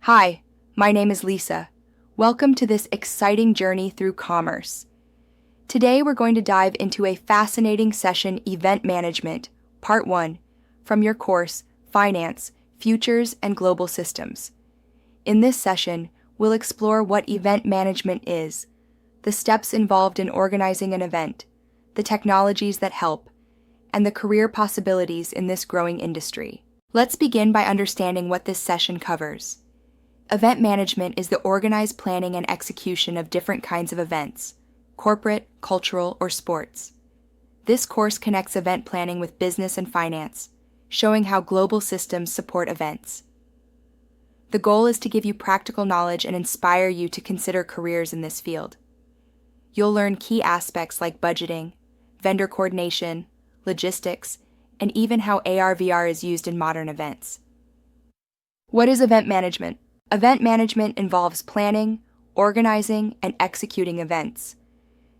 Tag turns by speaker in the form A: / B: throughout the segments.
A: Hi, my name is Lisa. Welcome to this exciting journey through commerce. Today we're going to dive into a fascinating session, Event Management, Part 1, from your course, Finance, Futures, and Global Systems. In this session, we'll explore what event management is, the steps involved in organizing an event, the technologies that help, and the career possibilities in this growing industry. Let's begin by understanding what this session covers. Event management is the organized planning and execution of different kinds of events, corporate, cultural, or sports. This course connects event planning with business and finance, showing how global systems support events. The goal is to give you practical knowledge and inspire you to consider careers in this field. You'll learn key aspects like budgeting, vendor coordination, logistics, and even how AR/VR is used in modern events. What is event management? Event management involves planning, organizing, and executing events.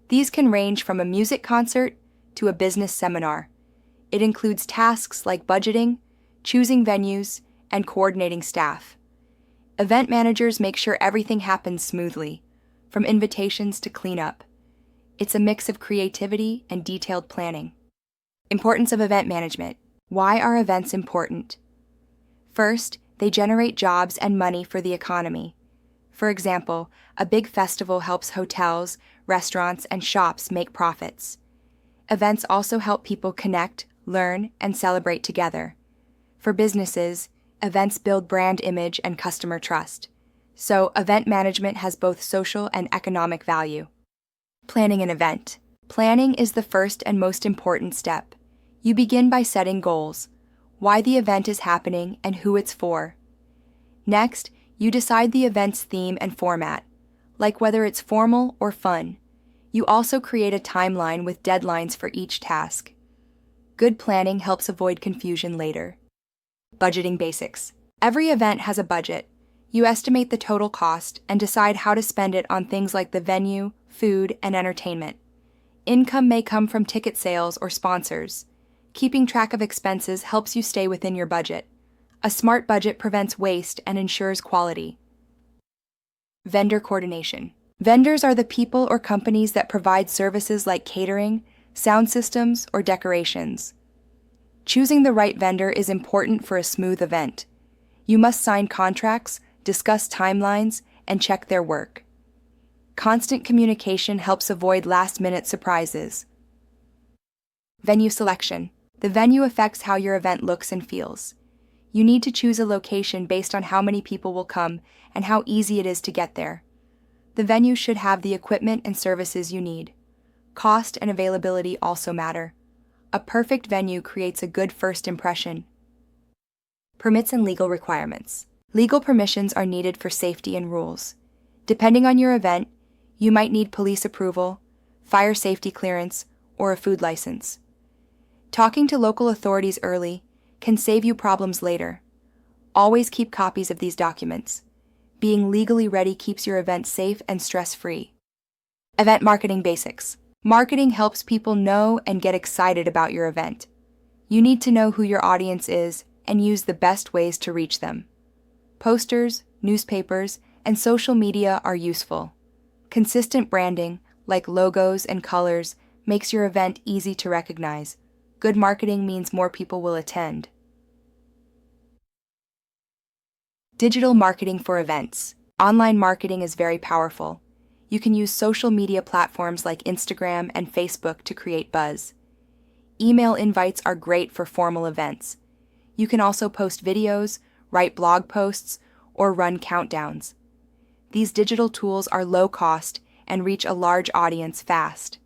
A: These can range from a music concert to a business seminar. It includes tasks like budgeting, choosing venues, and coordinating staff. Event managers make sure everything happens smoothly, from invitations to cleanup. It's a mix of creativity and detailed planning. Importance of event management. Why are events important? First, they generate jobs and money for the economy. For example, a big festival helps hotels, restaurants, and shops make profits. Events also help people connect, learn, and celebrate together. For businesses, events build brand image and customer trust. So, event management has both social and economic value. Planning an event. Planning is the first and most important step. You begin by setting goals, why the event is happening and who it's for. Next, you decide the event's theme and format, like whether it's formal or fun. You also create a timeline with deadlines for each task. Good planning helps avoid confusion later. Budgeting basics. Every event has a budget. You estimate the total cost and decide how to spend it on things like the venue, food, and entertainment. Income may come from ticket sales or sponsors. Keeping track of expenses helps you stay within your budget. A smart budget prevents waste and ensures quality. Vendor coordination. Vendors are the people or companies that provide services like catering, sound systems, or decorations. Choosing the right vendor is important for a smooth event. You must sign contracts, discuss timelines, and check their work. Constant communication helps avoid last-minute surprises. Venue selection. The venue affects how your event looks and feels. You need to choose a location based on how many people will come and how easy it is to get there. The venue should have the equipment and services you need. Cost and availability also matter. A perfect venue creates a good first impression. Permits and legal requirements. Legal permissions are needed for safety and rules. Depending on your event, you might need police approval, fire safety clearance, or a food license. Talking to local authorities early can save you problems later. Always keep copies of these documents. Being legally ready keeps your event safe and stress-free. Event marketing basics. Marketing helps people know and get excited about your event. You need to know who your audience is and use the best ways to reach them. Posters, newspapers, and social media are useful. Consistent branding, like logos and colors, makes your event easy to recognize. Good marketing means more people will attend. Digital marketing for events. Online marketing is very powerful. You can use social media platforms like Instagram and Facebook to create buzz. Email invites are great for formal events. You can also post videos, write blog posts, or run countdowns. These digital tools are low cost and reach a large audience fast.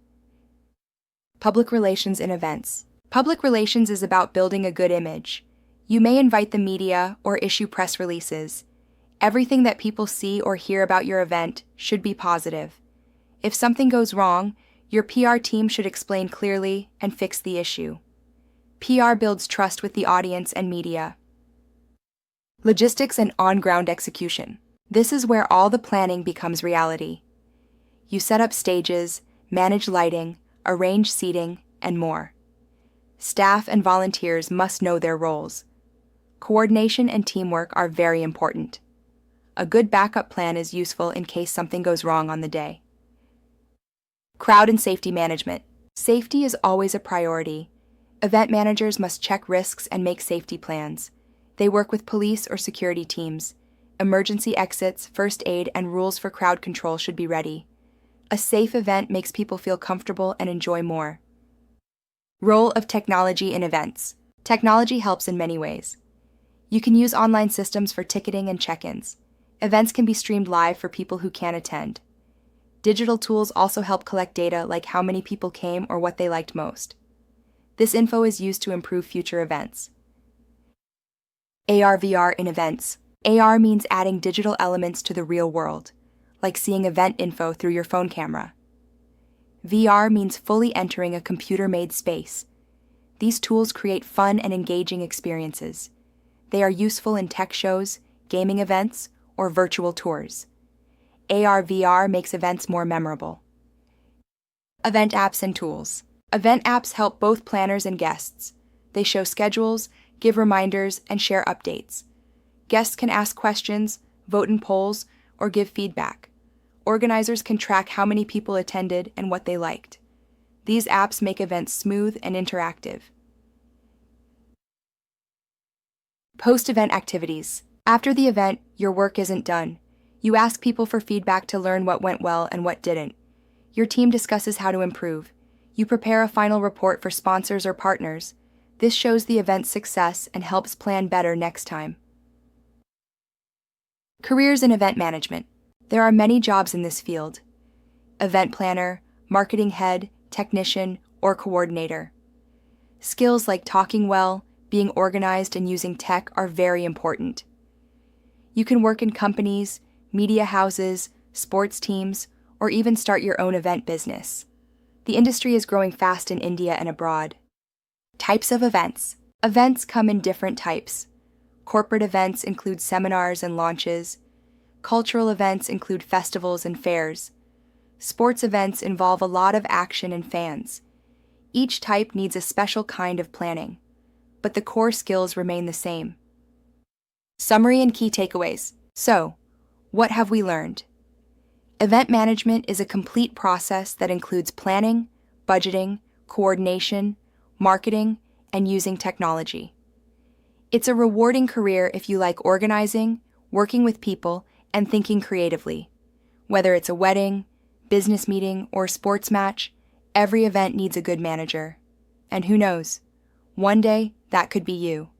A: Public relations in events. Public relations is about building a good image. You may invite the media or issue press releases. Everything that people see or hear about your event should be positive. If something goes wrong, your PR team should explain clearly and fix the issue. PR builds trust with the audience and media. Logistics and on-ground execution. This is where all the planning becomes reality. You set up stages, manage lighting, arrange seating, and more. Staff and volunteers must know their roles. Coordination and teamwork are very important. A good backup plan is useful in case something goes wrong on the day. Crowd and safety management. Safety is always a priority. Event managers must check risks and make safety plans. They work with police or security teams. Emergency exits, first aid, and rules for crowd control should be ready. A safe event makes people feel comfortable and enjoy more. Role of technology in events. Technology helps in many ways. You can use online systems for ticketing and check-ins. Events can be streamed live for people who can't attend. Digital tools also help collect data like how many people came or what they liked most. This info is used to improve future events. AR/VR in events. AR means adding digital elements to the real world, like seeing event info through your phone camera. VR means fully entering a computer-made space. These tools create fun and engaging experiences. They are useful in tech shows, gaming events, or virtual tours. AR/VR makes events more memorable. Event apps and tools. Event apps help both planners and guests. They show schedules, give reminders, and share updates. Guests can ask questions, vote in polls, or give feedback. Organizers can track how many people attended and what they liked. These apps make events smooth and interactive. Post-event activities. After the event, your work isn't done. You ask people for feedback to learn what went well and what didn't. Your team discusses how to improve. You prepare a final report for sponsors or partners. This shows the event's success and helps plan better next time. Careers in event management. There are many jobs in this field: event planner, marketing head, technician, or coordinator. Skills like talking well, being organized, and using tech are very important. You can work in companies, media houses, sports teams, or even start your own event business. The industry is growing fast in India and abroad. Types of events. Events come in different types. Corporate events include seminars and launches. Cultural events include festivals and fairs. Sports events involve a lot of action and fans. Each type needs a special kind of planning, but the core skills remain the same. Summary and key takeaways. So, what have we learned? Event management is a complete process that includes planning, budgeting, coordination, marketing, and using technology. It's a rewarding career if you like organizing, working with people, and thinking creatively. Whether it's a wedding, business meeting, or sports match, every event needs a good manager. And who knows, one day that could be you.